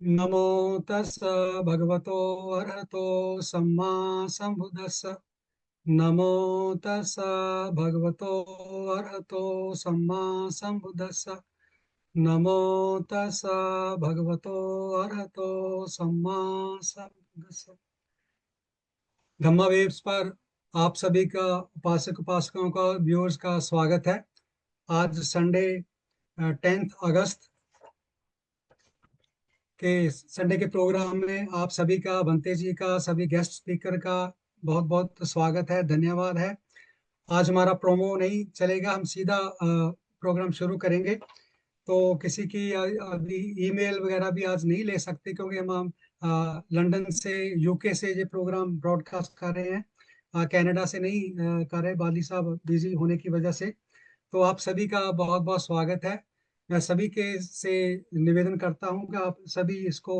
नमो तस् भगवतो अरहतो सम्मा संबुद्धस्स। नमो तस् भगवतो अरहतो सम्मा संबुद्धस्स। नमो तस् भगवतो अरहतो सम्मा संबुद्धस्स। धम्मा वेव्स पर आप सभी का उपासक उपासकों का व्यूअर्स का स्वागत है। आज संडे 10 अगस्त संडे के प्रोग्राम में आप सभी का, बंते जी का, सभी गेस्ट स्पीकर का बहुत बहुत स्वागत है, धन्यवाद है। आज हमारा प्रोमो नहीं चलेगा, हम सीधा प्रोग्राम शुरू करेंगे। तो किसी की अभी ईमेल वगैरह भी आज नहीं ले सकते, क्योंकि हम लंदन से, यूके से ये प्रोग्राम ब्रॉडकास्ट कर रहे हैं, कनाडा से नहीं कर रहे, बाली साहब बिजी होने की वजह से। तो आप सभी का बहुत बहुत स्वागत है। मैं सभी के से निवेदन करता हूं कि आप सभी इसको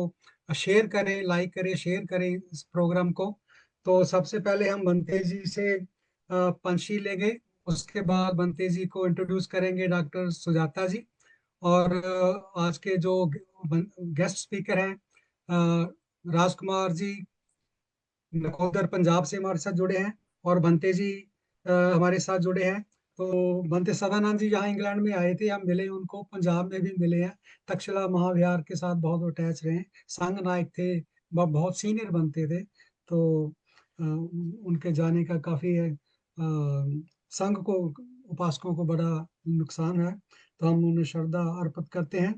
शेयर करें, लाइक करें, शेयर करें इस प्रोग्राम को। तो सबसे पहले हम बंते जी से पंचशील लेंगे। उसके बाद बंते जी को इंट्रोड्यूस करेंगे डॉक्टर सुजाता जी। और आज के जो गेस्ट स्पीकर हैं, राजकुमार जी नकोदर पंजाब से हमारे साथ जुड़े हैं, और बंते जी हमारे साथ जुड़े हैं। तो बंते सदानंद जी यहाँ इंग्लैंड में आए थे, हम मिले उनको, पंजाब में भी मिले हैं, तक्षशिला महाविहार के साथ बहुत अटैच रहे हैं, संघ नायक थे, बहुत सीनियर बनते थे। तो उनके जाने का काफी है, संघ को, उपासकों को बड़ा नुकसान है। तो हम उन्हें श्रद्धा अर्पित करते हैं।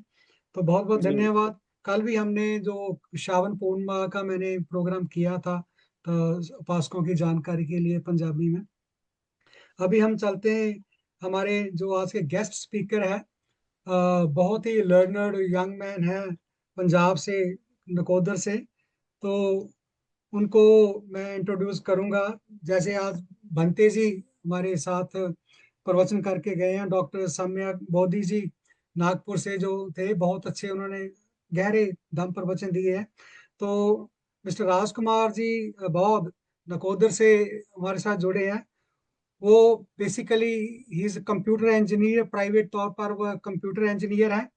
तो बहुत बहुत जी। धन्यवाद। कल भी हमने जो श्रावण पूर्णिमा का मैंने प्रोग्राम किया था, तो उपासकों की जानकारी के लिए पंजाबी में। अभी हम चलते हैं, हमारे जो आज के गेस्ट स्पीकर है, बहुत ही लर्नर्ड यंग मैन है, पंजाब से, नकोदर से। तो उनको मैं इंट्रोड्यूस करूंगा। जैसे आज भंते जी हमारे साथ प्रवचन करके गए हैं, डॉक्टर सम्यक बोधी जी नागपुर से जो थे, बहुत अच्छे उन्होंने गहरे दम प्रवचन दिए हैं। तो मिस्टर राजकुमार जी बौद्ध नकोदर से हमारे साथ जुड़े हैं। वो basically he is computer engineer, private तौर पर वह कंप्यूटर इंजीनियर है,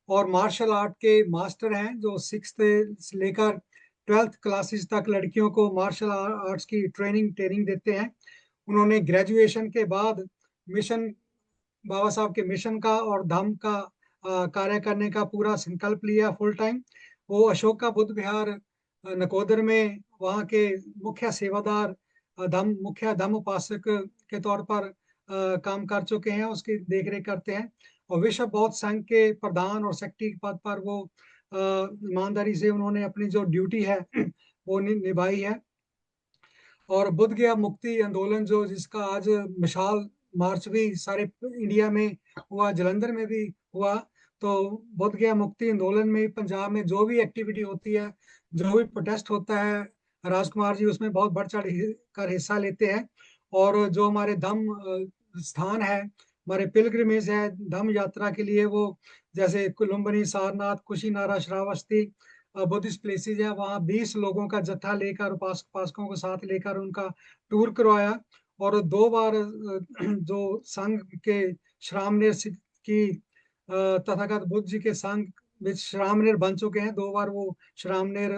और मार्शल आर्ट के मास्टर हैं, जो 6th से लेकर 12th क्लासेस तक लड़कियों को मार्शल आर्ट्स की ट्रेनिंग ट्रेनिंग देते हैं। उन्होंने ग्रेजुएशन के बाद मिशन, बाबा साहब के मिशन का और धाम का कार्य करने का पूरा संकल्प लिया फुल टाइम। वो अशोका बुद्ध विहार नकोदर में वहाँ के मुख्य सेवादार, धम मुख्य धम उपासक के तौर पर काम कर चुके हैं, उसकी देखरेख करते हैं। और विश्व बौद्ध संघ के प्रधान और सेक्रेटरी पद पर वो ईमानदारी से उन्होंने अपनी जो ड्यूटी है वो निभाई है। और बुद्ध गया मुक्ति आंदोलन, जो जिसका आज मिसाल मार्च भी सारे इंडिया में हुआ, जलंधर में भी हुआ। तो बुद्ध गया मुक्ति आंदोलन में पंजाब में जो भी एक्टिविटी होती है, जो भी प्रोटेस्ट होता है, राजकुमार जी उसमें बहुत बढ़ चढ़ कर हिस्सा लेते हैं। और जो हमारे धम्म स्थान है, हमारे पिलग्रिमेज है धम्म यात्रा के लिए, वो जैसे कुलुम्बनी, सारनाथ, कुशीनारा, श्रावस्ती बुद्धिस्ट प्लेसेज है, वहाँ 20 लोगों का जत्था लेकर, उपासकों को साथ लेकर उनका टूर करवाया। और 2 बार जो संघ के श्रामणेर की तथागत बुद्ध जी के संघ में श्रामणेर बन चुके हैं, 2 बार वो श्रामणेर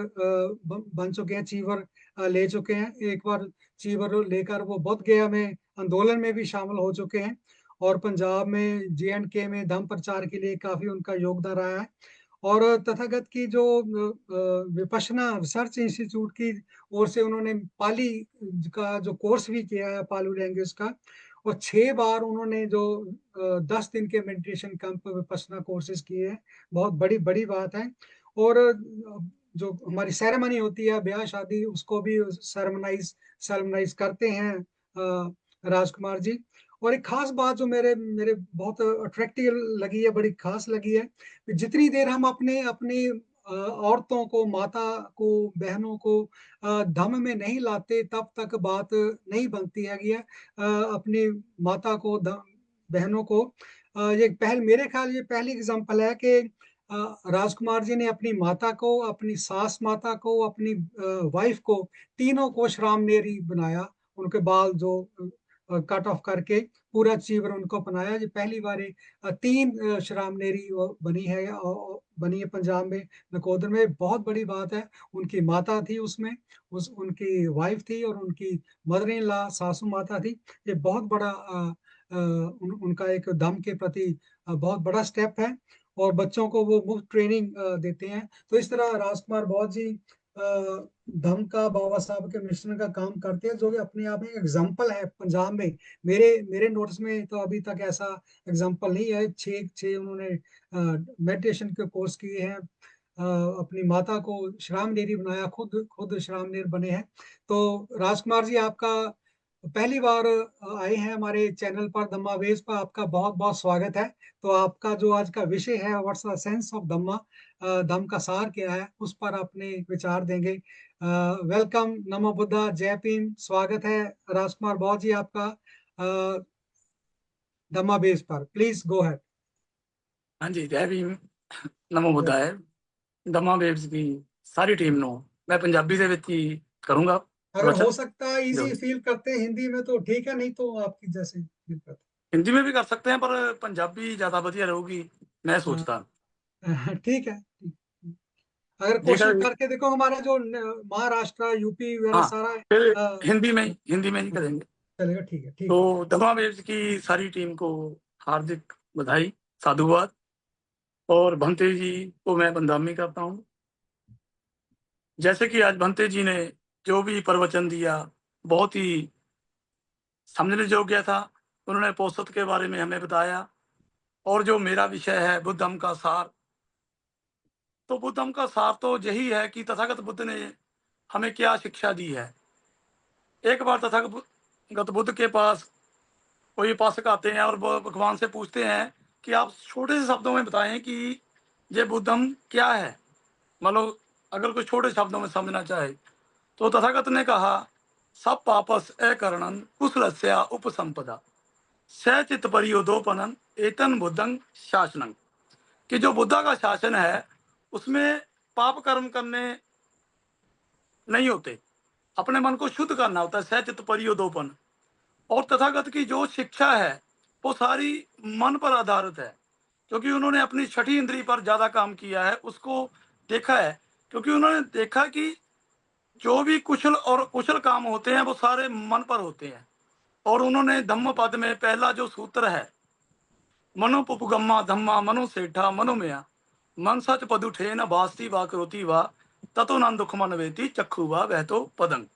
बन चुके हैं, चीवर ले चुके हैं, एक बार चीवर लेकर वो बोध गया में आंदोलन में भी शामिल हो चुके हैं। और पंजाब में J&K में धम्म प्रचार के लिए काफी उनका योगदान रहा है। और तथागत की जो विपश्यना रिसर्च इंस्टीट्यूट की ओर से उन्होंने पाली का जो कोर्स भी किया है, पाली लैंग्वेज का। और 6 बार उन्होंने जो 10 दिन के मेडिटेशन कैंप विपश्यना कोर्सेज किए हैं, बहुत बड़ी बड़ी बात है। और जो हमारी सेरेमनी होती है ब्याह शादी, उसको भी सेरेमनाइज करते हैं राजकुमार जी। और एक खास बात जो मेरे मेरे बहुत अट्रैक्टिव लगी है, बड़ी खास लगी है, जितनी देर हम अपने अपनी औरतों को, माता को, बहनों को धम्म में नहीं लाते, तब तक बात नहीं बनती है। ये अपनी माता को, बहनों को, ये पहल, मेरे ख्याल ये पहली एग्जांपल है कि राजकुमार जी ने अपनी माता को, अपनी सास माता को, अपनी वाइफ को, तीनों को श्रामनेरी बनाया, उनके बाल जो कट ऑफ करके पूरा चीवर उनको अपनाया। ये पहली बार 3 शराब नेरी बनी है, बनी है पंजाब में, नकोदर में। बहुत बड़ी बात है। उनकी माता थी उसमें, उनकी वाइफ थी, और उनकी मदर इन लॉ सासू माता थी। ये बहुत बड़ा उनका एक दम के प्रति बहुत बड़ा स्टेप है। और बच्चों को वो मुफ्त ट्रेनिंग देते हैं। तो इस तरह राजकुमार बौद्ध जी धम का, बाबा साहब के मिश्रण का काम करते हैं, जो कि अपने आप में एग्जाम्पल है पंजाब में। मेरे मेरे नोट्स में तो अभी तक ऐसा एग्जाम्पल नहीं है। छः छः उन्होंने मेडिटेशन के कोर्स किए हैं, अपनी माता को श्राम नेरी बनाया, खुद खुद श्राम नेर बने हैं। तो राजकुमार जी, आपका पहली बार आए हैं हमारे चैनल पर, धम्मा वेव्स पर। आपका बहुत बहुत स्वागत है। तो आपका जो आज का विषय है, व्हाट्स द सेंस ऑफ धम्मा, धम्म का सार क्या है, उस पर अपने विचार देंगे। वेलकम, नमो बुद्धा, जय भीम। स्वागत है राजकुमार बौद्ध जी आपका धम्मा वेव्स पर। प्लीज गो है। हाँ जी, जय भीम, नमो बुद्धाय। दमा वेव्स की सारी टीम नो मैं पंजाबी ਦੇ ਵਿੱਚ ਹੀ ਕਰੂੰਗਾ अगर प्रवचन। हो सकता है जो इजी फील करते हैं हिंदी में तो ठीक है, नहीं तो आपकी जैसे फील करते हिंदी में भी कर सकते हैं, पर पंजाबी ज़्यादा बढ़िया रहूगी, मैं हैं। सोचता। ठीक है। अगर कोशिश जेकर करके देखो, हमारा जो महाराष्ट्र, यूपी वगैरह हाँ, सारा फिर अ, हिंदी में ही करेंगे। चलेगा। ठीक है, ठीक है। तो दमा वेव्स की सारी टीम को हार्दिक बधाई, साधुवाद। और भंते जी को मैं बंदामी करता हूँ। जैसे कि आज भंते जी ने जो भी प्रवचन दिया, बहुत ही समझने योग्य था। उन्होंने पोषत के बारे में हमें बताया। और जो मेरा विषय है बुद्धम का सार, तो बुद्धम का सार तो यही है कि तथागत बुद्ध ने हमें क्या शिक्षा दी है। एक बार तथागत बुद्ध के पास कोई उपासक आते हैं और वो भगवान से पूछते हैं कि आप छोटे से शब्दों में बताएं कि ये बुद्धम क्या है। मतलब अगर कोई छोटे शब्दों में समझना चाहे, तो तथागत ने कहा, सब पापस अकरणन कुशलस्या उपसंपदा सचित परियोदोपनन एतन बुद्धं शासनं। कि जो बुद्धा का शासन है उसमें पाप कर्म करने नहीं होते, अपने मन को शुद्ध करना होता है, सहचित परियोदोपन। और तथागत की जो शिक्षा है वो सारी मन पर आधारित है, क्योंकि उन्होंने अपनी छठी इंद्री पर ज़्यादा काम किया है, उसको देखा है। क्योंकि उन्होंने देखा कि जो भी कुशल और कुशल काम होते हैं वो सारे मन पर होते हैं। और उन्होंने धम्म पद में पहला जो सूत्र है, मनोपुपगम्मा धम्मा मनो सेठा मनोमया मन सच पदुठे न भास्ती वा करोती वा ततो न दुख मन वेती चक्षु वा वह तो पदंग।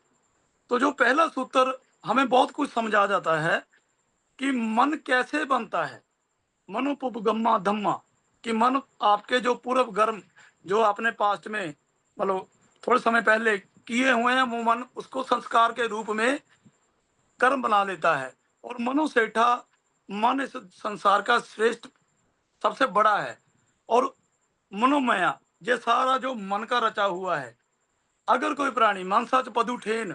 तो जो पहला सूत्र हमें बहुत कुछ समझा जाता है कि मन कैसे बनता है। मनोपुपगम्मा धम्मा, कि मन आपके जो पूर्व गर्म जो आपने पास्ट में मतलब थोड़े समय पहले किए हुए हैं, वो मन उसको संस्कार के रूप में कर्म बना लेता है। और मनुसेठा, मन इस संसार का श्रेष्ठ सबसे बड़ा है। और मनोमया, ये सारा जो मन का रचा हुआ है। अगर कोई प्राणी मन सच पदुठेन,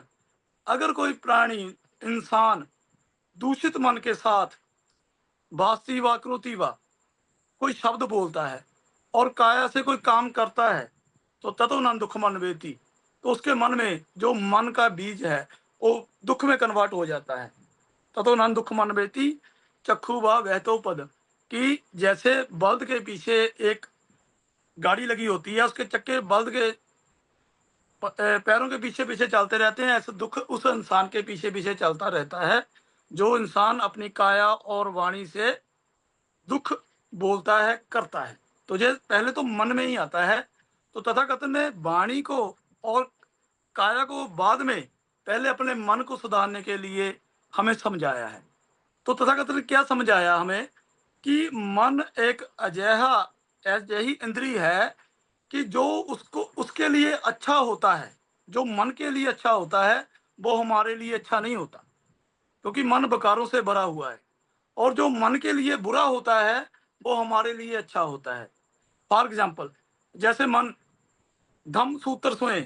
अगर कोई प्राणी इंसान दूषित मन के साथ भाषी व कृति व कोई शब्द बोलता है और काया से कोई काम करता है, तो ततो न दुख मन वेती, तो उसके मन में जो मन का बीज है वो दुख में कन्वर्ट हो जाता है। ततो न दुख मन वेती चक्षु व वह तो पद, कि जैसे बल्द के पीछे एक गाड़ी लगी होती है, उसके चक्के बल्द के पैरों के पीछे पीछे चलते रहते हैं, ऐसे दुख उस इंसान के पीछे पीछे चलता रहता है जो इंसान अपनी काया और वाणी से दुख बोलता है, करता है। तो ये पहले तो मन में ही आता है। तो तथाकथन ने वाणी को और काया को बाद में, पहले अपने मन को सुधारने के लिए हमें समझाया है। तो तथाकथन ने क्या समझाया हमें कि मन एक अजैहा अजैही इंद्री है कि जो उसको उसके लिए अच्छा होता है, जो मन के लिए अच्छा होता है वो हमारे लिए अच्छा नहीं होता, क्योंकि मन विकारों से भरा हुआ है। और जो मन के लिए बुरा होता है वो हमारे लिए अच्छा होता है। फॉर एग्जाम्पल, जैसे मन धम सूत्र सुने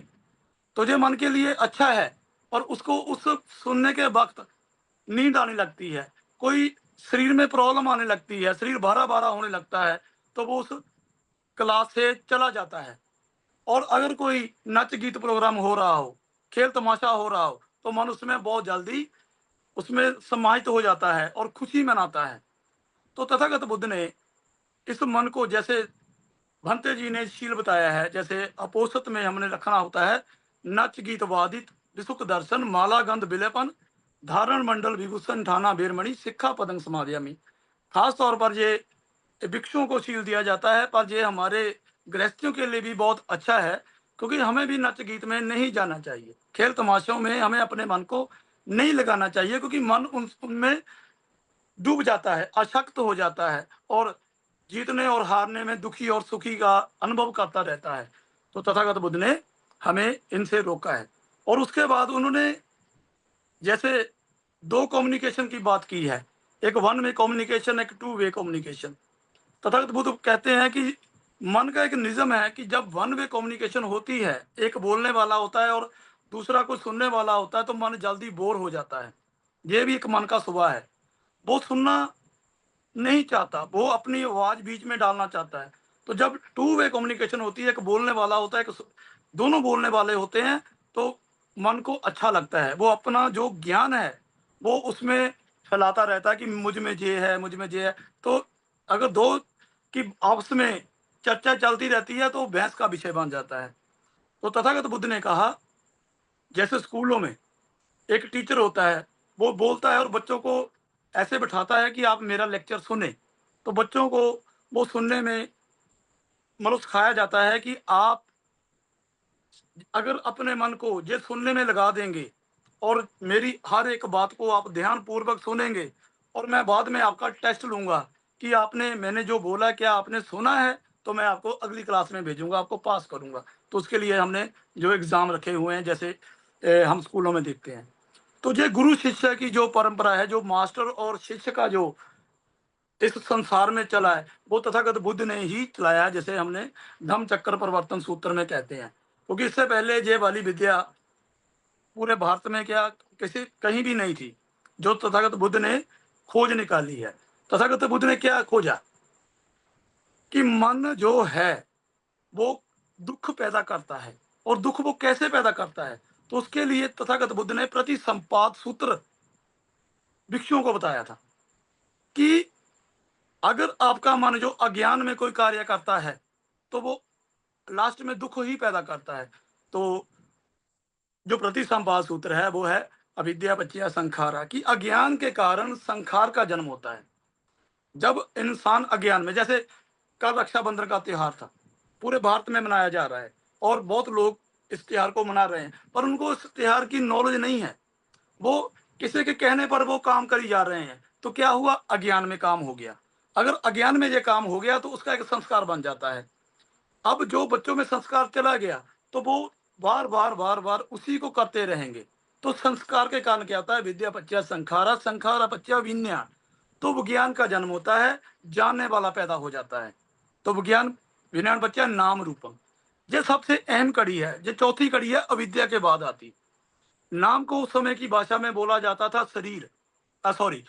तो जो मन के लिए अच्छा है, और उसको उस सुनने के वक्त नींद आने लगती है, कोई शरीर में प्रॉब्लम आने लगती है, शरीर भारा भारा होने लगता है, तो वो उस क्लास से चला जाता है। और अगर कोई नच गीत प्रोग्राम हो रहा हो, खेल तमाशा हो रहा हो, तो मन उसमें बहुत जल्दी उसमें समाहित हो जाता है और खुशी मनाता है। तो तथागत बुद्ध ने इस मन को, जैसे भंते जी ने शील बताया है, जैसे अपोसत में हमने रखना होता है, नच गीत वादित विसुख दर्शन माला गंध विलेपन धारण मंडल विभूषण ठाना बेरमणि शिक्षा पदंग समाधियामी। खास तौर पर ये भिक्षुओं को शील दिया जाता है, पर ये हमारे गृहस्थियों के लिए भी बहुत अच्छा है, क्योंकि हमें भी नच गीत में नहीं जाना चाहिए, खेल तमाशों में हमें अपने मन को नहीं लगाना चाहिए, क्योंकि मन उनमें डूब जाता है, अशक्त हो जाता है और जीतने और हारने में दुखी और सुखी का अनुभव करता रहता है। तो तथागत बुद्ध ने हमें इनसे रोका है। और उसके बाद उन्होंने जैसे दो कम्युनिकेशन की बात की है, एक वन वे कम्युनिकेशन, एक two way communication. Tathagata Buddha कहते हैं कि मन का एक निज़म है कि जब वन वे कम्युनिकेशन होती है, एक बोलने वाला होता है और दूसरा कुछ सुनने वाला होता है, तो मन जल्दी बोर हो जाता है। ये भी एक मन का स्वभाव है, वो सुनना नहीं चाहता, वो अपनी आवाज बीच में डालना चाहता है। तो जब टू वे कम्युनिकेशन होती है, एक बोलने वाला होता है, दोनों बोलने वाले होते हैं, तो मन को अच्छा लगता है, वो अपना जो ज्ञान है वो उसमें फैलाता रहता है कि मुझ में ये है, मुझ में ये है। तो अगर दो की आपस में चर्चा चलती रहती है तो बहस का विषय बन जाता है। तो तथागत बुद्ध ने कहा, जैसे स्कूलों में एक टीचर होता है, वो बोलता है और बच्चों को ऐसे बिठाता है कि आप मेरा लेक्चर सुने। तो बच्चों को वो सुनने में मतलब सिखाया जाता है कि आप अगर अपने मन को ये सुनने में लगा देंगे और मेरी हर एक बात को आप ध्यान पूर्वक सुनेंगे, और मैं बाद में आपका टेस्ट लूंगा कि आपने मैंने जो बोला क्या आपने सुना है, तो मैं आपको अगली क्लास में भेजूंगा, आपको पास करूंगा। तो उसके लिए हमने जो एग्जाम रखे हुए हैं, जैसे हम स्कूलों में देखते हैं। तो ये गुरु शिष्य की जो परंपरा है, जो मास्टर और शिष्य का जो इस संसार में चला है, वो तथागत बुद्ध ने ही चलाया है, जैसे हमने धम्म चक्र प्रवर्तन सूत्र में कहते हैं। क्योंकि इससे पहले ये वाली विद्या पूरे भारत में क्या किसी कहीं भी नहीं थी, जो तथागत बुद्ध ने खोज निकाली है। तथागत बुद्ध ने क्या खोजा कि मन जो है वो दुख पैदा करता है, और दुख वो कैसे पैदा करता है। तो उसके लिए तथागत बुद्ध ने प्रति संपाद सूत्र भिक्षुओं को बताया था कि अगर आपका मन जो अज्ञान में कोई कार्य करता है, तो वो लास्ट में दुख ही पैदा करता है। तो जो प्रतिसंपाद सूत्र है वो है अविद्या पच्चिया संखारा, कि अज्ञान के कारण संखार का जन्म होता है। जब इंसान अज्ञान में, जैसे कल रक्षाबंधन का त्योहार था, पूरे भारत में मनाया जा रहा है और बहुत लोग इस त्योहार को मना रहे हैं, पर उनको इस त्योहार की नॉलेज नहीं है, वो किसी के कहने पर वो काम करी जा रहे हैं। तो क्या हुआ, अज्ञान में काम हो गया। अगर अज्ञान में ये काम हो गया तो उसका एक संस्कार बन जाता है। अब जो बच्चों में संस्कार चला गया, तो वो बार बार बार बार उसी को करते रहेंगे। तो संस्कार के कारण क्या होता है, विद्या पच्चा संखारा संखारा पच्चा विज्ञान। तो विज्ञान का जन्म होता है, जानने वाला पैदा हो जाता है। तो विज्ञान विज्ञान बच्चा नाम रूपम, ये सबसे अहम कड़ी है। ये चौथी कड़ी है, अविद्या के बाद आती। नाम को उस समय की भाषा में बोला जाता था शरीर, सॉरी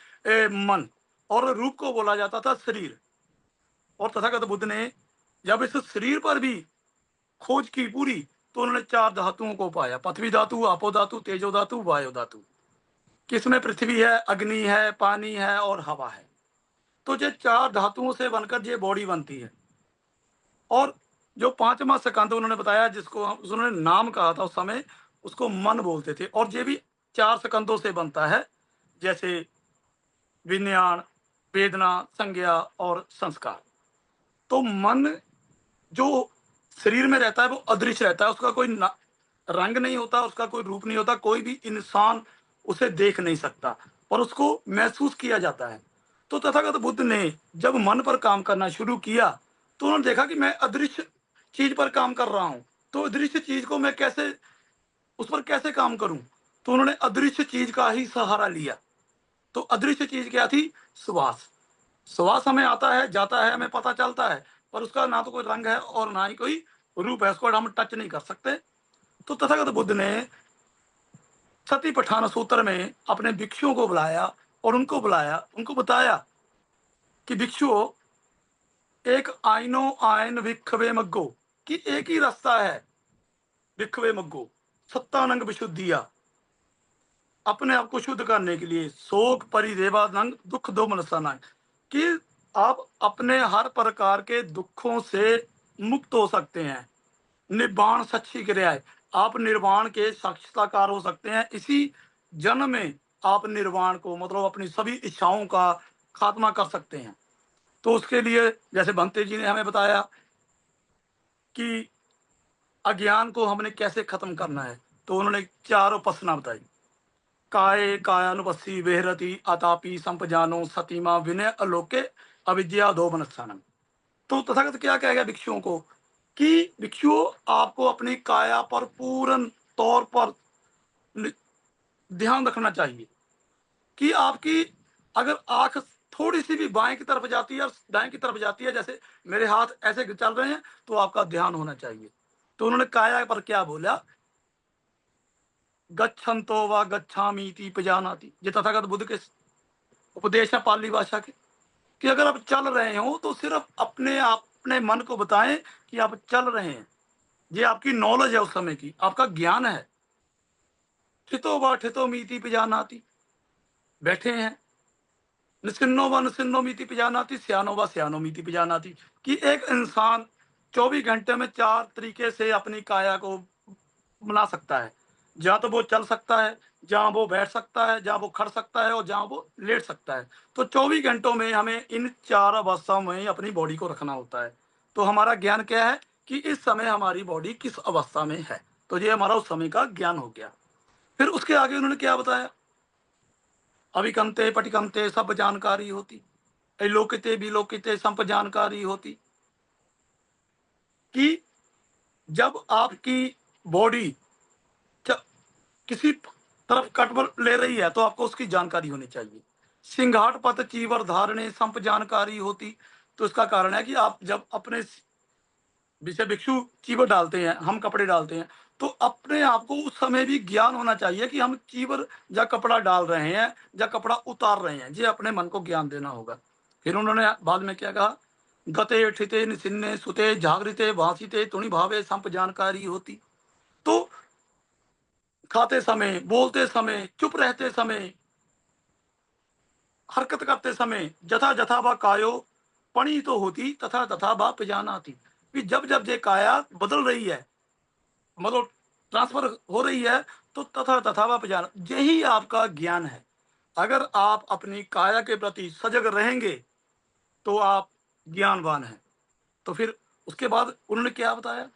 मन, और रूप को बोला जाता था शरीर। और तथागत बुद्ध ने जब इस शरीर पर भी खोज की पूरी, तो उन्होंने चार धातुओं को पाया, पृथ्वी धातु, आपो धातु, तेजो धातु, वायु धातु। किसमें पृथ्वी है, अग्नि है, पानी है और हवा है। तो ये चार धातुओं से बनकर ये बॉडी बनती है। और जो पांचवा स्कंद उन्होंने बताया, जिसको उन्होंने नाम कहा था उस समय, उसको मन बोलते थे। और ये भी चार स्कंदों से बनता है, जैसे विज्ञान, वेदना, संज्ञा और संस्कार। तो मन जो शरीर में रहता है वो अदृश्य रहता है, उसका कोई रंग नहीं होता, उसका कोई रूप नहीं होता, कोई भी इंसान उसे देख नहीं सकता, पर उसको महसूस किया जाता है। तो तथागत बुद्ध ने जब मन पर काम करना शुरू किया, तो उन्होंने देखा कि मैं अदृश्य चीज पर काम कर रहा हूं, तो अदृश्य चीज को मैं कैसे, उस पर कैसे काम करूं। तो उन्होंने अदृश्य चीज का ही सहारा लिया। तो अदृश्य चीज क्या थी, श्वास। श्वास हमें आता है, जाता है, हमें पता चलता है, पर उसका ना तो कोई रंग है और ना ही कोई रूप है, उसको हम टच नहीं कर सकते। तो तथागत बुद्ध ने सती पठान सूत्र में अपने भिक्षुओं को बुलाया और उनको बताया कि भिक्षुओं, एक आइनो आयन भिक्षवे मग्गो, कि एक ही रास्ता है भिक्षवे मग्गो, सत्तानंग विशुद्धिया। अपने आप को शुद्ध करने के लिए शोक परिदेवानंद दुख दो मनसाना, कि आप अपने हर प्रकार के दुखों से मुक्त हो सकते हैं। निर्वाण सच्ची क्रिया है, आप निर्वाण के साक्षात्कार हो सकते हैं इसी जन्म में। आप निर्वाण को मतलब अपनी सभी इच्छाओं का खात्मा कर सकते हैं। तो उसके लिए जैसे भंते जी ने हमें बताया कि अज्ञान को हमने कैसे खत्म करना है, तो उन्होंने चार उपासना बताई। काय कायानुपस्सी वेहरति अतापि संपजानो सतीमा विनय अलोके अविद्या दो मनस्थानम। तो तथागत क्या कहेगा भिक्षुओं को कि भिक्षुओं, आपको अपनी काया पर पूर्ण तौर पर ध्यान रखना चाहिए कि आपकी अगर आंख थोड़ी सी भी बाएं की तरफ जाती है और दाएं की तरफ जाती है, जैसे मेरे हाथ ऐसे चल रहे हैं, तो आपका ध्यान होना चाहिए। तो उन्होंने काया पर क्या बोला, गच्छन्तो वा गच्छामीति पजानाति। ये तथागत बुद्ध के उपदेश है पाली भाषा के, कि अगर आप चल रहे हो तो सिर्फ अपने मन को बताएं कि आप चल रहे हैं। ये आपकी नॉलेज है, उस समय की आपका ज्ञान है। ठितो वा ठितो मीति पजानाति, बैठे हैं। निसिन्नो व निसिन्नो मीति पिजानाती, सियानो व सियानो मीति पिजानाती, कि एक इंसान 24 घंटे में 4 तरीके से अपनी काया को बना सकता है। जहाँ तो वो चल सकता है, जहाँ वो बैठ सकता है, जहाँ वो खड़ सकता है और जहाँ वो लेट सकता है। तो 24 घंटों में हमें इन 4 अवस्थाओं में अपनी बॉडी को रखना होता है। तो हमारा ज्ञान क्या है कि इस समय हमारी बॉडी किस अवस्था में है। तो ये हमारा उस समय का ज्ञान हो गया। फिर उसके आगे उन्होंने क्या बताया, अभिकंते पटिकंते सब जानकारी होती, लोकिते विलोकिते सब जानकारी होती, कि जब आपकी बॉडी किसी तरफ कट ले रही है तो आपको उसकी जानकारी होनी चाहिए। सिंघाट पत चीवर धारणे संप जानकारी होती। तो इसका कारण है कि आप जब अपने विषय भिक्षु चीवर डालते हैं, हम कपड़े डालते हैं, तो अपने आप को उस समय भी ज्ञान होना चाहिए कि हम चीवर या कपड़ा डाल रहे हैं या कपड़ा उतार रहे हैं। ये अपने मन को ज्ञान देना होगा। फिर उन्होंने बाद में क्या कहा, गते ठिते निसिन्ने सुते जागृते भाषिते तुणि भावे संप जानकारी होती। तो खाते समय, बोलते समय, चुप रहते समय, हरकत करते समय जथा जथा बा कायो पणी तो होती तथा तथा बा पिजाना थी। कि जब जब ये काया बदल रही है, मतलब ट्रांसफर हो रही है, तो तथा तथा वह जान, यही आपका ज्ञान है। अगर आप अपनी काया के प्रति सजग रहेंगे तो आप ज्ञानवान हैं। तो फिर उसके बाद उन्होंने क्या बताया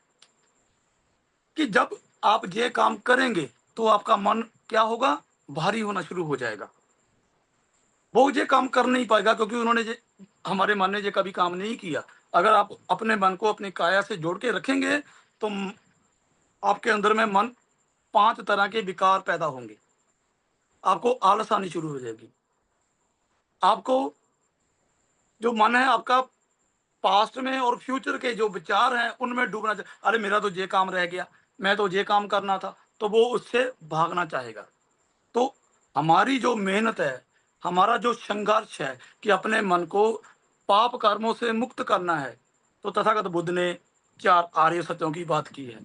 कि जब आप ये काम करेंगे तो आपका मन क्या होगा, भारी होना शुरू हो जाएगा। वो ये काम कर नहीं पाएगा, क्योंकि उन्होंने ये हमारे मन ने ये कभी काम नहीं किया। अगर आप अपने मन को अपनी काया से जोड़ के रखेंगे तो आपके अंदर में मन 5 तरह के विकार पैदा होंगे। आपको आलस आनी शुरू हो जाएगी। आपको जो मन है आपका पास्ट में और फ्यूचर के जो विचार हैं उनमें डूबना अरे मेरा तो ये काम रह गया, मैं तो ये काम करना था, तो वो उससे भागना चाहेगा। तो हमारी जो मेहनत है, हमारा जो संघर्ष है कि अपने मन को पाप कर्मों से मुक्त करना है, तो तथागत बुद्ध ने 4 आर्य सत्यों की बात की है।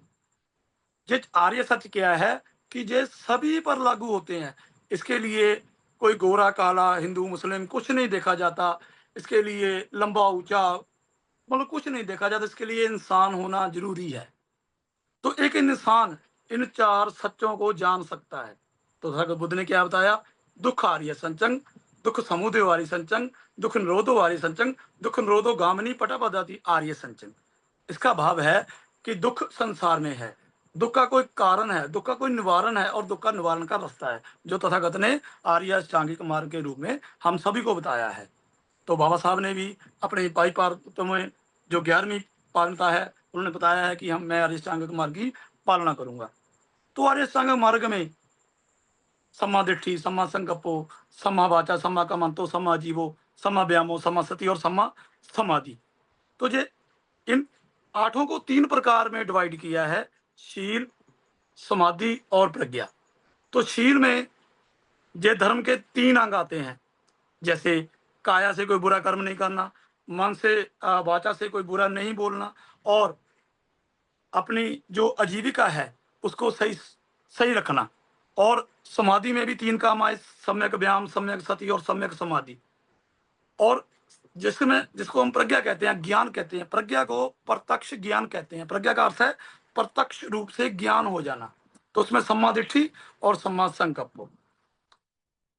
ये आर्य सत्य क्या है कि ये सभी पर लागू होते हैं। इसके लिए कोई गोरा काला हिंदू मुस्लिम कुछ नहीं देखा जाता। इसके लिए लंबा ऊंचा मतलब कुछ नहीं देखा जाता। इसके लिए इंसान होना जरूरी है। तो एक इंसान इन 4 सत्यों को जान सकता है। तो तथागत बुद्ध ने क्या बताया, दुख आर्य संचंग, दुख समुदय वारी संचंग, दुख निरोधो वारी संचंग, दुख निरोधो गामनी पटा पदाती आर्य संचंग। इसका भाव है कि दुख संसार में है, दुख का कोई कारण है, दुख का कोई निवारण है और दुख का निवारण का रास्ता है, जो तथागत ने आर्य अष्टांगिक मार्ग के रूप में हम सभी को बताया है। तो बाबा साहब ने भी अपने पाई पार में जो 11वीं पालनता है, उन्होंने बताया है कि मैं आर्य अष्टांगिक मार्ग की पालना करूंगा। तो आर्य अष्टांगिक मार्ग में सम्मा दिट्ठी, सम्मा संकल्पो, सम्मा वाचा, सम्मा कमंतो, सम्मा जीवो, सम्मा व्यामो, सम्मा सती और सम्मा समाधि। तो ये इन 8 को 3 प्रकार में डिवाइड किया है, शील, समाधि और प्रज्ञा। तो शील में ये धर्म के 3 अंग आते हैं, जैसे काया से कोई बुरा कर्म नहीं करना, मन से वाचा से कोई बुरा नहीं बोलना, और अपनी जो आजीविका है उसको सही सही रखना। और समाधि में भी 3 काम आए, सम्यक व्यायाम, सम्यक सति और सम्यक समाधि। और जिसमें जिसको हम प्रज्ञा कहते हैं, ज्ञान कहते हैं, प्रज्ञा को प्रत्यक्ष ज्ञान कहते हैं। प्रज्ञा का अर्थ है प्रत्यक्ष रूप से ज्ञान हो जाना। तो उसमें सम्मा दिट्ठी और सम्मा संकल्प हो।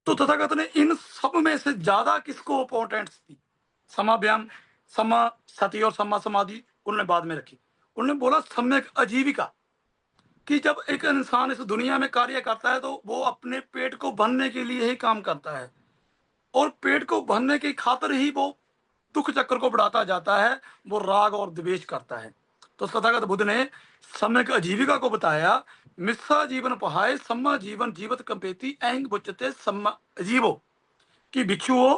तो तथागत ने इन सब में से ज्यादा किसको इंपॉर्टेंस दी? समा व्यायाम, समा सति और सम्मा समाधि उन्होंने बाद में रखी। उन्होंने बोला सम्यक आजीविका, कि जब एक इंसान इस दुनिया में कार्य करता है तो वो अपने पेट को भरने के लिए ही काम करता है, और पेट को भरने की खातिर ही वो दुख चक्र को बढ़ाता जाता है, वो राग और द्वेष करता है। तो तथागत बुद्ध ने सम्यक आजीविका को बताया, मिस्सा जीवन पहाय सम्मा जीवन जीवत कंपेति ऐंग बुचते सम्मा जीवो, कि भिक्षुओं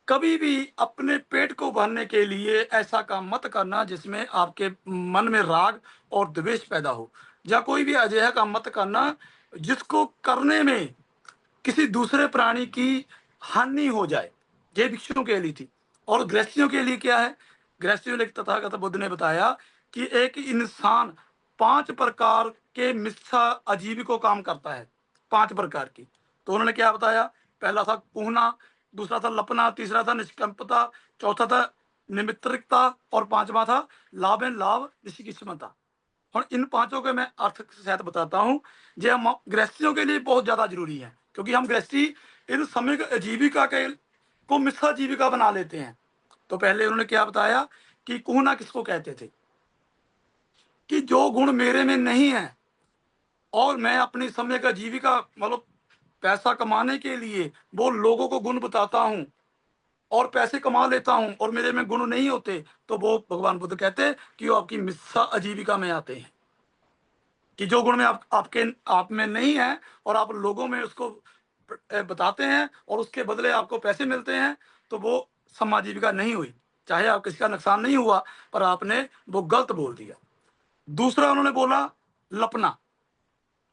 कभी भी अपने पेट को भरने के लिए ऐसा काम मत करना जिसमें आपके मन में राग और द्वेष पैदा हो, या कोई भी अजैया काम मत करना जिसको करने में किसी दूसरे प्राणी की हानि हो जाए। ये भिक्षुओं के लिए थी। और गृहस्थियों के लिए क्या है? गृहस्थियों के लिए तथागत बुद्ध ने बताया कि एक इंसान 5 प्रकार के मिथ्या आजीविकों काम करता है, 5 प्रकार की। तो उन्होंने क्या बताया? पहला था कुहना, दूसरा था लपना, तीसरा था निष्कंपता, चौथा था निमित्रिकता, और 5वां था लाभ एंड लाभ निष्किस्मता। और इन 5 के मैं अर्थ के साथ बताता हूँ। जो हम गृहस्थियों के लिए बहुत ज्यादा जरूरी है, क्योंकि हम गृहस्थी इन समय आजीविका के को मिथ्या जीविका बना लेते हैं। तो पहले उन्होंने क्या बताया कि कुहना किसको कहते थे? कि जो गुण मेरे में नहीं है और मैं अपनी समय का जीविका मतलब पैसा कमाने के लिए वो लोगों को गुण बताता हूँ और पैसे कमा लेता हूँ और मेरे में गुण नहीं होते, तो वो भगवान बुद्ध कहते हैं कि वो आपकी मिथ्या आजीविका में आते हैं। कि जो गुण में आप में नहीं है और आप लोगों में उसको बताते हैं और उसके बदले आपको पैसे मिलते हैं, तो वो समाजीविका नहीं हुई। चाहे आप किसी का नुकसान नहीं हुआ, पर आपने वो गलत बोल दिया। दूसरा उन्होंने बोला लपना।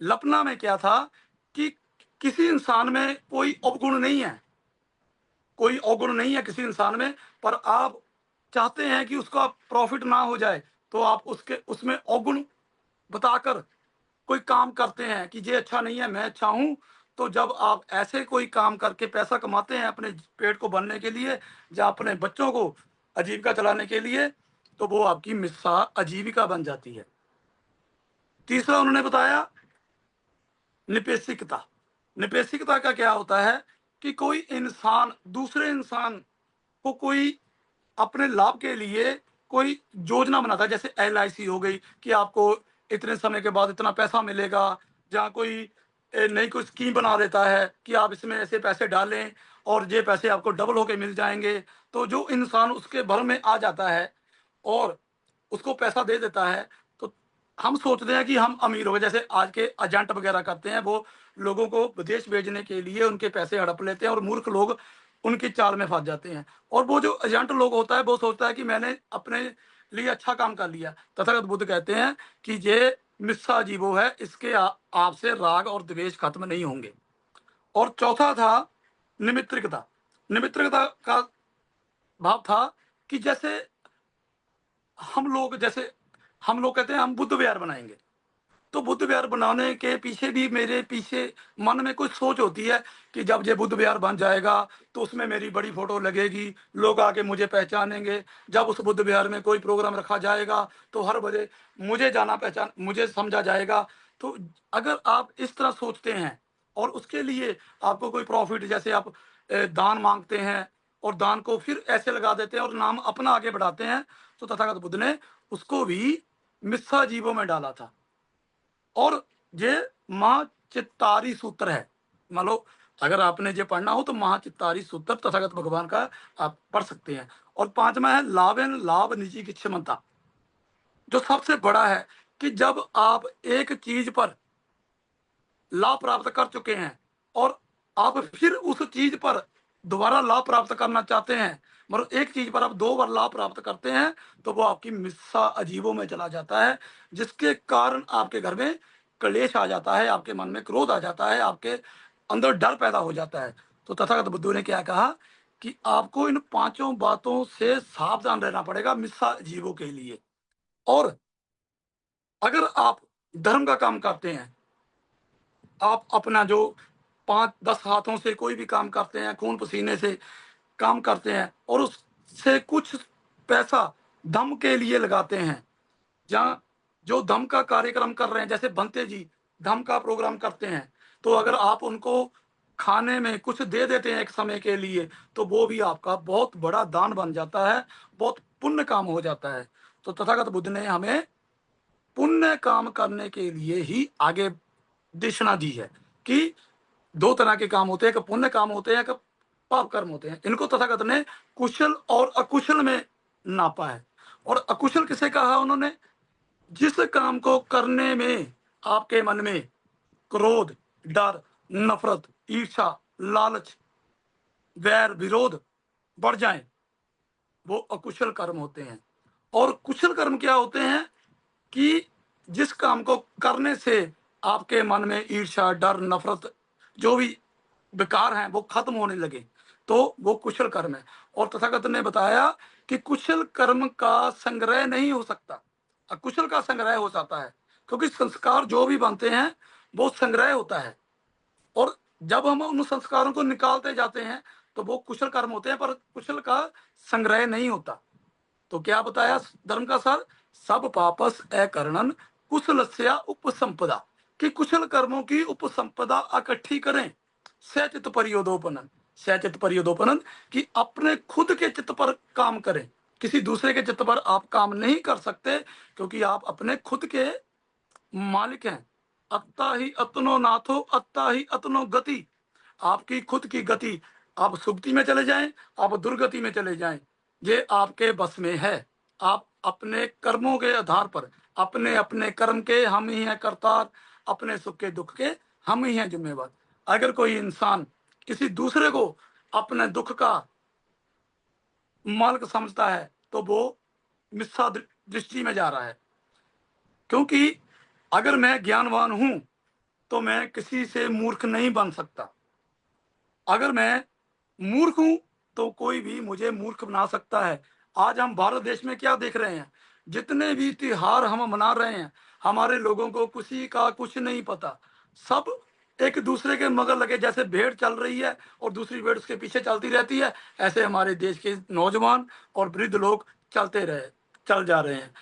लपना में क्या था कि किसी इंसान में कोई अवगुण नहीं है, कोई अवगुण नहीं है किसी इंसान में, पर आप चाहते हैं कि उसका प्रॉफिट ना हो जाए, तो आप उसमें अवगुण बताकर कोई काम करते हैं कि ये अच्छा नहीं है, मैं अच्छा हूं। तो जब आप ऐसे कोई काम करके पैसा कमाते हैं अपने पेट को भरने के लिए या अपने बच्चों को आजीविका चलाने के लिए, तो वो आपकी मिथ्या आजीविका बन जाती है। तीसरा उन्होंने बताया निपेशिकता। निपेशिकता का क्या होता है कि कोई इंसान दूसरे इंसान को कोई अपने लाभ के लिए कोई योजना बनाता है। जैसे LIC हो गई कि आपको इतने समय के बाद इतना पैसा मिलेगा, जहाँ कोई नई कोई स्कीम बना देता है कि आप इसमें ऐसे पैसे डालें और ये पैसे आपको डबल होके मिल जाएंगे। तो जो इंसान उसके भर में आ जाता है और उसको पैसा दे देता है, तो हम सोचते हैं कि हम अमीर हो गए। जैसे आज के एजेंट वगैरह करते हैं, वो लोगों को विदेश भेजने के लिए उनके पैसे हड़प लेते हैं और मूर्ख लोग उनकी चाल में फंस जाते हैं। और वो जो एजेंट लोग होता है वो सोचता है कि मैंने अपने लिए अच्छा काम कर लिया। तथागत बुद्ध कहते हैं कि ये मिथ्या जीवो है, इसके आपसे राग और द्वेष खत्म नहीं होंगे। और चौथा था निमित्रिकता। निमित्रिकता का भाव था कि जैसे हम लोग कहते हैं हम बुद्ध विहार बनाएंगे, तो बुद्ध विहार बनाने के पीछे भी मेरे पीछे मन में कुछ सोच होती है कि जब ये बुद्ध विहार बन जाएगा तो उसमें मेरी बड़ी फोटो लगेगी, लोग आके मुझे पहचानेंगे। जब उस बुद्ध विहार में कोई प्रोग्राम रखा जाएगा तो हर बजे मुझे समझा जाएगा। तो अगर आप इस तरह सोचते हैं और उसके लिए आपको कोई प्रॉफिट, जैसे आप दान मांगते हैं और दान को फिर ऐसे लगा देते हैं और नाम अपना आगे बढ़ाते हैं, तो तथागत बुद्ध ने उसको भी मिथ्या जीवों में डाला था। और ये महाचित्तारी सूत्र है। मान लो अगर आपने ये पढ़ना हो तो महाचित्तारी सूत्र तथागत भगवान का आप पढ़ सकते हैं। और 5वां है लाभेन लाभ निजी की क्षमता, जो सबसे बड़ा है कि जब आप एक चीज पर लाभ प्राप्त कर चुके हैं और आप फिर उस चीज पर दोबारा लाभ प्राप्त करना चाहते हैं, मतलब एक चीज पर आप 2 बार लाभ प्राप्त करते हैं, तो वो आपकी मिथ्या अजीबों में चला जाता है, जिसके कारण आपके घर में क्लेश आ जाता है, आपके मन में क्रोध आ जाता है, आपके अंदर डर पैदा हो जाता है। तो तथागत बुद्ध ने क्या कहा कि आपको इन 5 बातों से सावधान रहना पड़ेगा मिथ्या अजीबों के लिए। और अगर आप धर्म का काम करते हैं आप अपना जो 5-10 हाथों से कोई भी काम करते हैं, खून पसीने से काम करते हैं और उससे कुछ पैसा धर्म के लिए लगाते हैं। जहाँ जो धर्म का कार्यक्रम कर रहे हैं, जैसे बंते जी धर्म का प्रोग्राम करते हैं, तो अगर आप उनको खाने में कुछ दे देते हैं एक समय के लिए, तो वो भी आपका बहुत बड़ा दान बन जाता है, बहुत पुण्य काम हो जाता है। तो तथागत बुद्ध ने हमें पुण्य काम करने के लिए ही आगे दिशा दी है कि 2 तरह के काम होते हैं, एक पुण्य काम होते हैं, एक पाप कर्म होते हैं। इनको तथागत ने कुशल और अकुशल में नापा है। और अकुशल किसे कहा उन्होंने? जिस काम को करने में आपके मन में क्रोध, डर, नफरत, ईर्ष्या, लालच, वैर, विरोध बढ़ जाए, वो अकुशल कर्म होते हैं। और कुशल कर्म क्या होते हैं कि जिस काम को करने से आपके मन में ईर्ष्या, डर, नफरत, जो भी विकार हैं वो खत्म होने लगे, तो वो कुशल कर्म है। और तथागत ने बताया कि कुशल कर्म का संग्रह नहीं हो सकता, अकुशल का संग्रह हो जाता है, क्योंकि संस्कार जो भी बनते हैं वो संग्रह होता है। और जब हम उन संस्कारों को निकालते जाते हैं तो वो कुशल कर्म होते हैं, पर कुशल का संग्रह नहीं होता। तो क्या बताया धर्म का सार? सब पापस अकरणन कुशलस्या उपसंपदा, कि कुशल कर्मों की उपसंपदा इकट्ठी करें। सचित परियोदोपनन, सचित परियोदोपनन, कि अपने खुद के चित्त पर काम करें, किसी दूसरे के चित्त पर आप काम नहीं कर सकते, क्योंकि आप अपने खुद के मालिक हैं। अत्ता ही अतनो नाथो, अत्ता ही अतनो गति। आपकी खुद की गति, आप सुगति में चले जाएं, आप दुर्गति में चले जाएं, ये आपके बस में है। आप अपने कर्मों के आधार पर, अपने अपने कर्म के हम ही हैं करतार, अपने सुख के दुख के हम ही हैं जिम्मेवार। अगर कोई इंसान किसी दूसरे को अपने दुख का मालिक समझता है तो वो मिथ्या दृष्टि में जा रहा है। क्योंकि अगर मैं ज्ञानवान हूं तो मैं किसी से मूर्ख नहीं बन सकता। अगर मैं मूर्ख हूं तो कोई भी मुझे मूर्ख बना सकता है। आज हम भारत देश में क्या देख रहे हैं? जितने भी त्योहार हम मना रहे हैं, हमारे लोगों को किसी का कुछ नहीं पता। सब एक दूसरे के मगर लगे, जैसे भेड़ चल रही है और दूसरी भेड़ उसके पीछे चलती रहती है, ऐसे हमारे देश के नौजवान और वृद्ध लोग चल जा रहे हैं।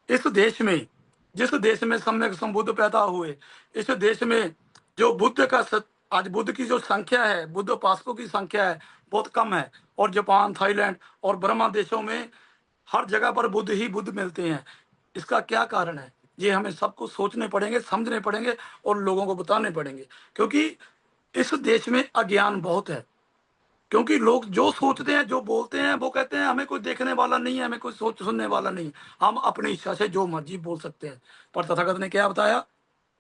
इस देश में, जिस देश में सम्यक संबुद्ध पैदा हुए, इस देश में जो बुद्ध का आज बुद्ध की जो संख्या है, बुद्ध उपासकों की संख्या है, बहुत कम है। और जापान, थाईलैंड और ब्रह्मा देशों में हर जगह पर बुद्ध ही बुद्ध मिलते हैं। इसका क्या कारण है? ये हमें सबको सोचने पड़ेंगे, समझने पड़ेंगे और लोगों को बताने पड़ेंगे, क्योंकि इस देश में अज्ञान बहुत है। क्योंकि लोग जो सोचते हैं, जो बोलते हैं, वो कहते हैं हमें कोई देखने वाला नहीं है, हमें कोई सोच सुनने वाला नहीं है, हम अपनी इच्छा से जो मर्जी बोल सकते हैं। पर तथागत ने क्या बताया?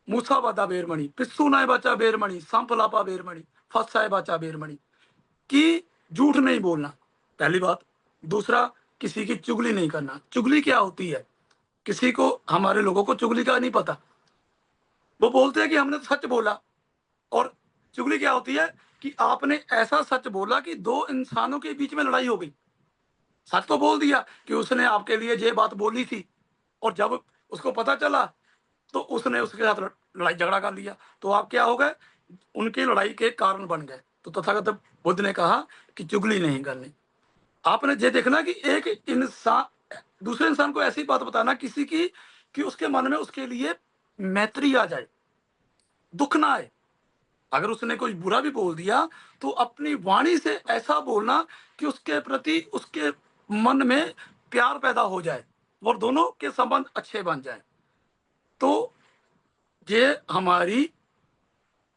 मूसा बादा बेरमणि, पिस्सू नाय बाचा बेरमणि, सांपलापा बेरमणि, फसाए बाचा बेरमणि, कि झूठ नहीं बोलना, पहली बात। दूसरा, किसी की चुगली नहीं करना। चुगली क्या होती है? किसी को, हमारे लोगों को चुगली का नहीं पता, वो बोलते हैं कि हमने तो सच बोला। और चुगली क्या होती है कि आपने ऐसा सच बोला कि दो इंसानों के बीच में लड़ाई हो गई। सच तो बोल दिया कि उसने आपके लिए ये बात बोली थी, और जब उसको पता चला तो उसने उसके साथ लड़ाई झगड़ा कर लिया, तो आप क्या हो गए? उनकी लड़ाई के कारण बन गए। तो तथागत बुद्ध ने कहा कि चुगली नहीं करनी। आपने ये देखना कि एक इंसान दूसरे इंसान को ऐसी बात बताना किसी की कि उसके मन में उसके लिए मैत्री आ जाए, दुख ना आए। अगर उसने कोई बुरा भी बोल दिया तो अपनी वाणी से ऐसा बोलना कि उसके प्रति उसके मन में प्यार पैदा हो जाए और दोनों के संबंध अच्छे बन जाए। तो ये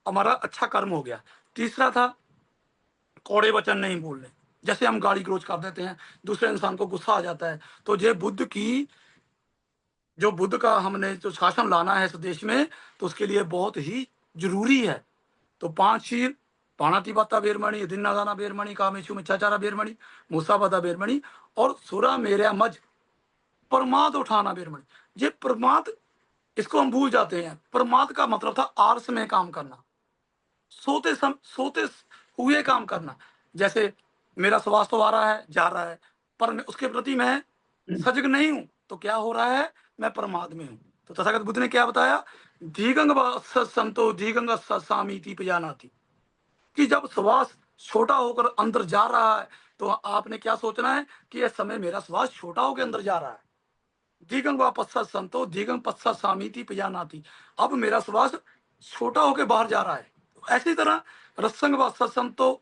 हमारा अच्छा कर्म हो गया। तीसरा था कौड़े वचन नहीं बोलने। जैसे हम गाली गलौज कर देते हैं, दूसरे इंसान को गुस्सा आ जाता है, तो ये बुद्ध का हमने जो शासन लाना है इस देश में, तो उसके लिए बहुत ही जरूरी है। तो 5 शील, पाणातिपाता बेरमणि, दिन्नादाना बेरमणि, कामेशु मिच्छाचारा बेरमणि, मूसावादा बेरमणि, और सुरा मेरा मज, प्रमाद उठाना बेरमणि। ये प्रमाद, इसको हम भूल जाते हैं। प्रमाद का मतलब था आलस में काम करना, सोते हुए काम करना। जैसे मेरा श्वास तो आ रहा है, जा रहा है, पर उसके प्रति मैं सजग नहीं हूं, तो क्या हो रहा है? मैं प्रमाद में हूं। तो तथागत बुद्ध ने क्या बताया, धीगंग संतो धीगंग सामीति पजानाति, कि जब श्वास छोटा होकर अंदर जा रहा है तो आपने क्या सोचना है कि यह समय मेरा श्वास छोटा होकर अंदर जा रहा है। दिगंग व पश्चात संतो दिगंग पश्चात सामीति पजानाति, अब मेरा श्वास छोटा होकर बाहर जा रहा है। ऐसी तरह रसंग व सत्संतो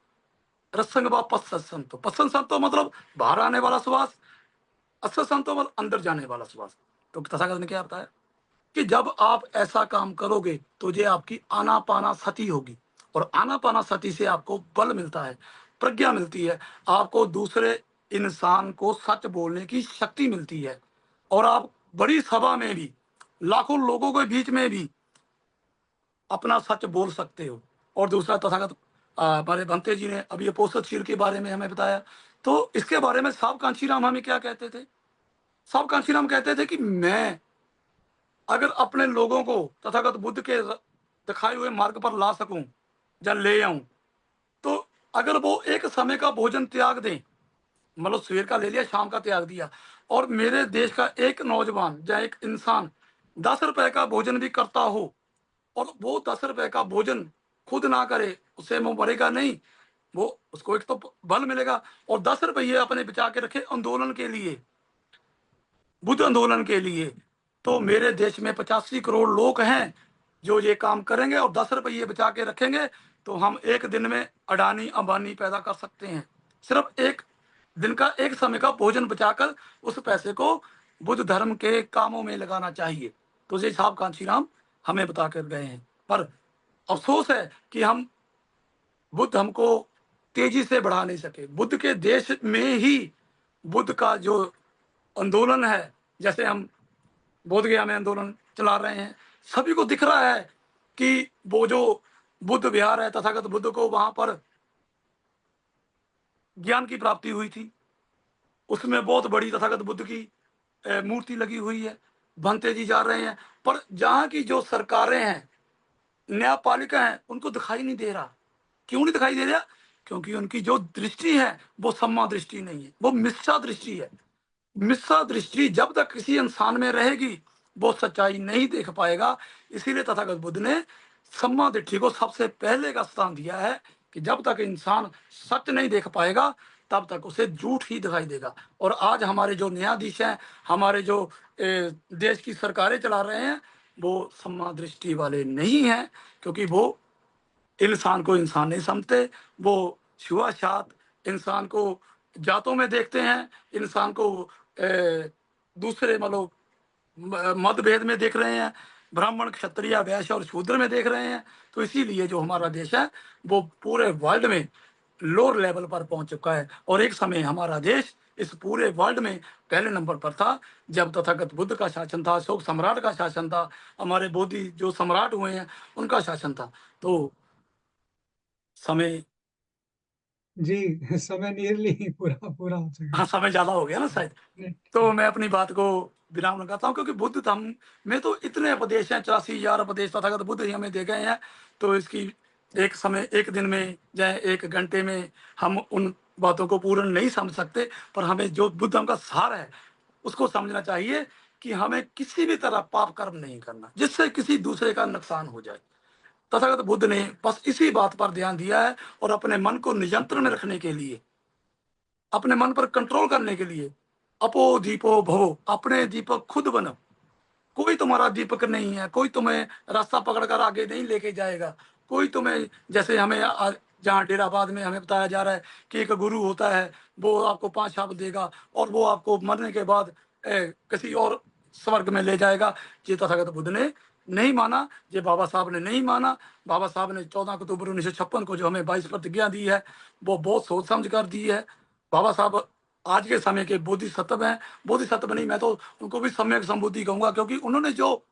रसंग व पश्चात संतो, पश्चात संतो मतलब बाहर आने वाला श्वास, असत संतो मतलब अंदर जाने वाला श्वास। तो तथागत ने क्या बताया कि जब आप ऐसा काम करोगे तो ये आपकी आनापाना सती होगी, और आनापाना सती से आपको बल मिलता है, प्रज्ञा मिलती है, आपको दूसरे इंसान को सच बोलने की शक्ति मिलती है, और आप बड़ी सभा में भी, लाखों लोगों के बीच में भी अपना सच बोल सकते हो। और दूसरा तथागत हमारे भंते जी ने अभी अपोसतशील के बारे में हमें बताया। तो इसके बारे में साहब कांशीराम हमें क्या कहते थे, साहब कांशीराम कहते थे कि मैं अगर अपने लोगों को तथागत बुद्ध के दिखाए हुए मार्ग पर ला सकूं या ले आऊं, तो अगर वो एक समय का भोजन त्याग दें, मतलब सवेर का ले लिया, शाम का त्याग दिया, और मेरे देश का एक नौजवान या एक इंसान 10 रुपए का भोजन भी करता हो, और वो 10 रुपए का भोजन खुद ना करे, उससे वो मरेगा नहीं, वो उसको एक तो बल मिलेगा, और 10 रुपये अपने बचा के रखे आंदोलन के लिए, बुद्ध आंदोलन के लिए। तो मेरे देश में 85 करोड़ लोग हैं जो ये काम करेंगे और 10 रुपये बचा के रखेंगे, तो हम एक दिन में अडानी अंबानी पैदा कर सकते हैं। सिर्फ एक दिन का एक समय का भोजन बचाकर उस पैसे को बुद्ध धर्म के कामों में लगाना चाहिए। तो ये साहब कांशीराम हमें बता कर गए हैं। पर अफसोस है कि हम बुद्ध हमको तेजी से बढ़ा नहीं सके। बुद्ध के देश में ही बुद्ध का जो आंदोलन है, जैसे हम बोध गया में आंदोलन चला रहे हैं, सभी को दिख रहा है कि वो जो बुद्ध विहार है, तथागत बुद्ध को वहां पर ज्ञान की प्राप्ति हुई थी, उसमें बहुत बड़ी तथागत बुद्ध की मूर्ति लगी हुई है, भंते जी जा रहे हैं, पर जहाँ की जो सरकारें हैं, न्यायपालिका है, उनको दिखाई नहीं दे रहा। क्यों नहीं दिखाई दे रहा? क्योंकि उनकी जो दृष्टि है वो सम्मा दृष्टि नहीं है, वो मिथ्या दृष्टि है। मिथ्या दृष्टि जब तक किसी इंसान में रहेगी वो सच्चाई नहीं देख पाएगा। इसीलिए तथागत बुद्ध ने सम्मा दृष्टि को सबसे पहले का स्थान दिया है कि जब तक इंसान सत्य नहीं देख पाएगा तब तक उसे झूठ ही दिखाई देगा। और आज हमारे जो न्यायाधीश हैं, हमारे जो देश की सरकारें चला रहे हैं, वो सम्मा दृष्टि वाले नहीं हैं, क्योंकि वो इंसान को इंसान नहीं समझते। वो छुआछात, इंसान को जातों में देखते हैं, इंसान को दूसरे मतलब मतभेद में देख रहे हैं, ब्राह्मण क्षत्रिय वैश्य और शूद्र में देख रहे हैं। तो इसीलिए जो हमारा देश है वो पूरे वर्ल्ड में लोअर लेवल पर पहुंच चुका है। और एक समय हमारा देश इस पूरे वर्ल्ड में पहले नंबर पर था जब तथागत बुद्ध का शासन था, अशोक सम्राट का शासन था, हमारे बोधि जो सम्राट हुए हैं उनका शासन था। तो समय, जी, समय नियरली पूरा पूरा हो चुका हाँ समय ज्यादा हो गया ना शायद। है। तो मैं अपनी बात को विराम लगाता हूँ, क्योंकि बुद्ध धम्म में तो इतने उपदेश हैं, 84,000 उपदेश तथागत बुद्ध ही हमें दे गए हैं। तो इसकी एक समय, एक दिन में या एक घंटे में हम उन बातों को पूर्ण नहीं समझ सकते, पर हमें जो बुद्ध धम्म का सार है उसको समझना चाहिए कि हमें किसी भी तरह पाप कर्म नहीं करना जिससे किसी दूसरे का नुकसान हो जाए। तथागत बुद्ध ने बस इसी बात पर ध्यान दिया है, और अपने मन को नियंत्रण में रखने के लिए, अपने मन पर कंट्रोल करने के लिए, अपो दीपो भवो, अपने दीपक खुद बनो। कोई तुम्हारा दीपक नहीं है, कोई तुम्हें रास्ता पकड़कर आगे नहीं लेके जाएगा। कोई तुम्हें, जैसे हमें जहाँ डेराबाद में हमें बताया जा रहा है कि एक गुरु होता है, वो आपको 5 शब्द देगा और वो आपको मरने के बाद किसी और स्वर्ग में ले जाएगा। ये तथागत बुद्ध ने नहीं माना, ये बाबा साहब ने नहीं माना। बाबा साहब ने 14 अक्टूबर 1956 को जो हमें 22 प्रतिज्ञा दी है वो बहुत सोच समझ कर दी है। बाबा साहब आज के समय के बोधिसत्व हैं। बोधिसत्व नहीं, मैं तो उनको भी सम्यक संबुद्धि कहूंगा, क्योंकि उन्होंने जो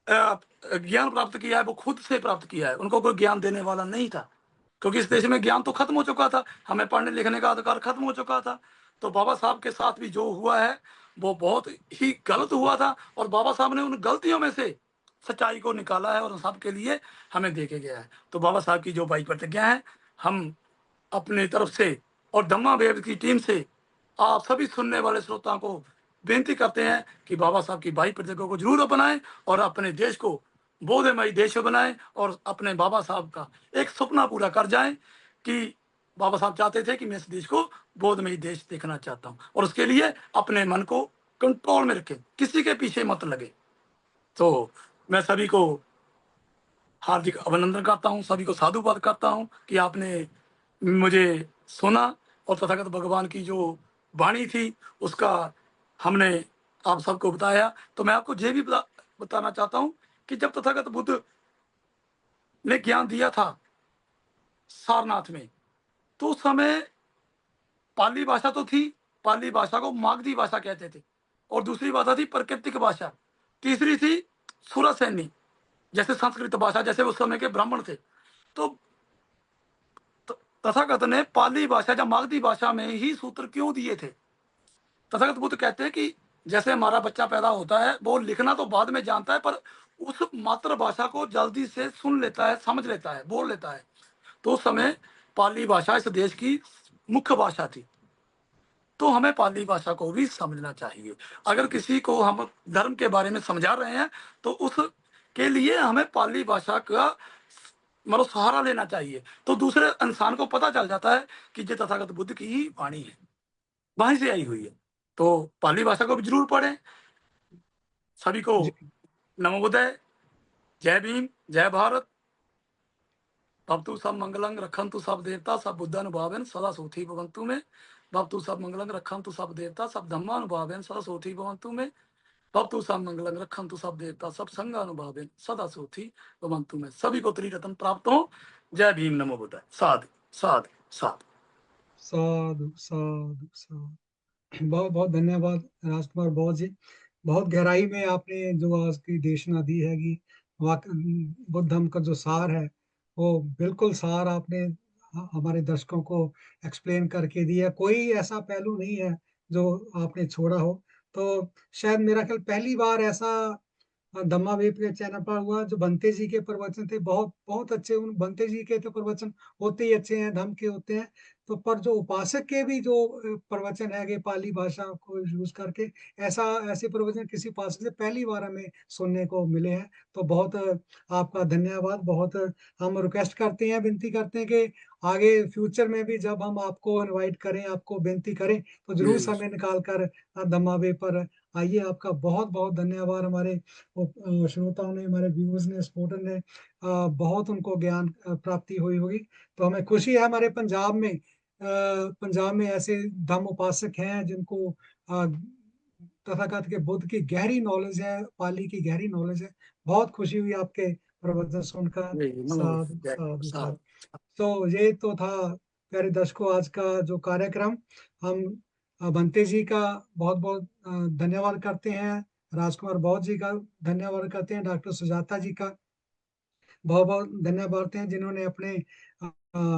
ज्ञान प्राप्त किया है वो खुद से प्राप्त किया है, उनको कोई ज्ञान देने वाला नहीं था। क्योंकि इस देश में ज्ञान तो खत्म हो चुका था, हमें पढ़ने लिखने का अधिकार खत्म हो चुका था। तो बाबा साहब के साथ भी जो हुआ है वो बहुत ही गलत हुआ था, और बाबा साहब ने उन गलतियों में से सच्चाई को निकाला है और सबके लिए हमें देके गया है। तो बाबा साहब की जो 22 प्रतिज्ञा है, हम अपनी तरफ से और धम्मा वेब की टीम से आप सभी सुनने वाले श्रोताओं को बेनती करते हैं कि बाबा साहब की 22 पुस्तकों को ज़रूर अपनाएँ और अपने देश को बोधमयी देश बनाएँ और अपने बाबा साहब का एक सपना पूरा कर जाएँ कि बाबा साहब चाहते थे कि मैं इस देश को बोधमयी देश देखना चाहता हूँ और उसके लिए अपने मन को कंट्रोल में रखें, किसी के पीछे मत लगे। तो मैं सभी को हार्दिक अभिनंदन करता हूँ, सभी को साधुवाद करता हूँ कि आपने मुझे सुना और तथागत भगवान की जो वाणी थी, उसका हमने आप सबको बताया। तो मैं आपको ये भी बताना चाहता हूँ कि जब तथागत बुद्ध ने ज्ञान दिया था सारनाथ में, तो उस समय पाली भाषा तो थी, पाली भाषा को मागधी भाषा कहते थे और दूसरी भाषा थी प्राकृतिक भाषा, तीसरी थी सुरसैनी, जैसे संस्कृत भाषा, जैसे उस समय के ब्राह्मण थे। तो तथागत ने पाली भाषा या मागधी भाषा में ही सूत्र क्यों दिए थे? तथागत बुद्ध कहते हैं कि जैसे हमारा बच्चा पैदा होता है, वो लिखना तो बाद में जानता है, पर उस मातृभाषा को जल्दी से सुन लेता है, समझ लेता है, बोल लेता है। तो उस समय पाली भाषा इस देश की मुख्य भाषा थी। तो हमें पाली भाषा को भी समझना चाहिए। अगर किसी को हम धर्म के बारे में समझा रहे हैं, तो उसके लिए हमें पाली भाषा का मतलब सहारा लेना चाहिए। तो दूसरे इंसान को पता चल जाता है कि ये तथागत बुद्ध की ही वाणी है, वहीं से आई हुई है। तो पाली भाषा को भी ज़रूर पढ़ें। सभी को जी। नमो बुद्धाय, जय भीम, जय भारत। भवतु सब मंगलं रक्षन्तु सब देवता सब बुद्धानुभावेन सदा सुखी भवन्तु मे। भवतु सब मंगलं रक्षन्तु सब देवता सब धम्मानुभावेन सदा सुखी भवन्तु मे। भवतु सब मंगलं रक्षन्तु सब देवता सब संघानुभावेन सदा सुखी भवन्तु मे। सभी को त्रिरत्न प्राप्त हो। जय भीम, नमो बुद्धाय। साधु, साधु, साधु। साधु साधु साधु। बहुत बहुत धन्यवाद राजकुमार बौद्ध जी। बहुत गहराई में आपने जो आज की देशना दी है कि बुद्ध धर्म का जो सार है, वो बिल्कुल सार आपने हमारे दर्शकों को एक्सप्लेन करके दिया। कोई ऐसा पहलू नहीं है जो आपने छोड़ा हो। तो शायद मेरा ख्याल पहली बार ऐसा धम्मा वेब के चैनल पर हुआ जो बंते जी के प्रवचन थे, बहुत बहुत अच्छे। उन बंते जी के तो प्रवचन होते ही अच्छे हैं, धम्म के होते हैं। तो पर जो उपासक के भी जो प्रवचन है कि पाली भाषा को यूज करके ऐसा ऐसे प्रवचन किसी उपासक से पहली बार हमें सुनने को मिले हैं। तो बहुत आपका धन्यवाद। बहुत हम रिक्वेस्ट करते हैं, विनती करते हैं कि आगे फ्यूचर में भी जब हम आपको इनवाइट करें, आपको बेनती करें, तो जरूर जी, समय निकाल कर धम्मा वे पर आइए। आपका बहुत बहुत धन्यवाद। हमारे श्रोताओं ने, हमारे व्यूअर्स ने, सपोर्टर ने बहुत उनको ज्ञान प्राप्ति हुई होगी। तो हमें खुशी है हमारे पंजाब में ऐसे धम्म उपासक हैं जिनको तथागत के बुद्ध की गहरी नॉलेज है, पाली की गहरी नॉलेज है। बहुत खुशी हुई आपके प्रवचन सुनकर। जी, नमो साधु बुद्धाय। साधु साधु। साधु। तो ये तो था प्यारे दर्शकों आज का जो कार्यक्रम। हम बंते जी का बहुत बहुत धन्यवाद करते हैं, राजकुमार बौद्ध जी का धन्यवाद करते हैं, डॉक्टर सुजाता जी का बहुत बहुत धन्यवाद करते हैं जिन्होंने अपने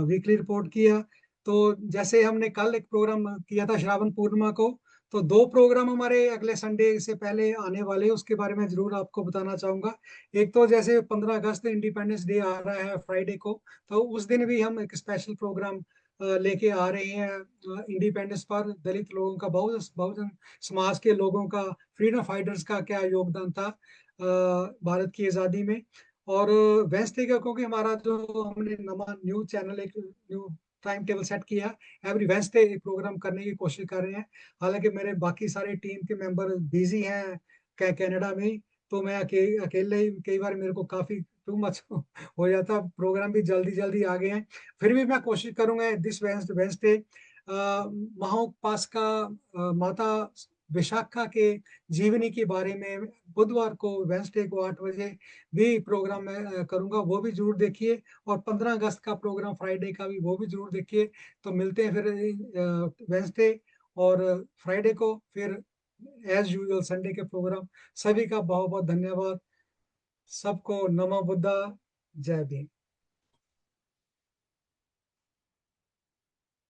वीकली रिपोर्ट किया। तो जैसे हमने कल एक प्रोग्राम किया था श्रावण पूर्णिमा को, तो दो प्रोग्राम हमारे अगले संडे से पहले आने वाले हैं, उसके बारे में जरूर आपको बताना चाहूंगा। एक तो जैसे 15 अगस्त इंडिपेंडेंस डे आ रहा है फ्राइडे को, तो उस दिन भी हम एक स्पेशल प्रोग्राम लेके आ रहे हैं। इंडिपेंडेंस पर दलित लोगों का, बहुजन समाज के लोगों का, फ्रीडम फाइटर्स का क्या योगदान था भारत की आज़ादी में। और वेंसडे का क्योंकि हमारा जो हमने नवा न्यू चैनल, एक न्यू टाइम टेबल सेट किया, एवरी वेंसडे एक प्रोग्राम करने की कोशिश कर रहे हैं। हालांकि मेरे बाकी सारे टीम के मेंबर बिजी हैं कनाडा में, तो मैं अकेले ही कई बार मेरे को काफी टू मच हो जाता। प्रोग्राम भी जल्दी जल्दी आ गए हैं। फिर भी मैं कोशिश करूंगा दिस वेंसडे महाउपासिका माता विशाखा के जीवनी के बारे में बुधवार को, वेंसडे को 8 बजे भी प्रोग्राम मैं करूंगा, वो भी जरूर देखिए। और 15 अगस्त का प्रोग्राम फ्राइडे का भी, वो भी जरूर देखिए। तो मिलते हैं फिर वेंसडे और फ्राइडे को, फिर एज यूजुअल संडे के प्रोग्राम। सभी का बहुत बहुत धन्यवाद। सबको नमो बुद्धा, जय भीम।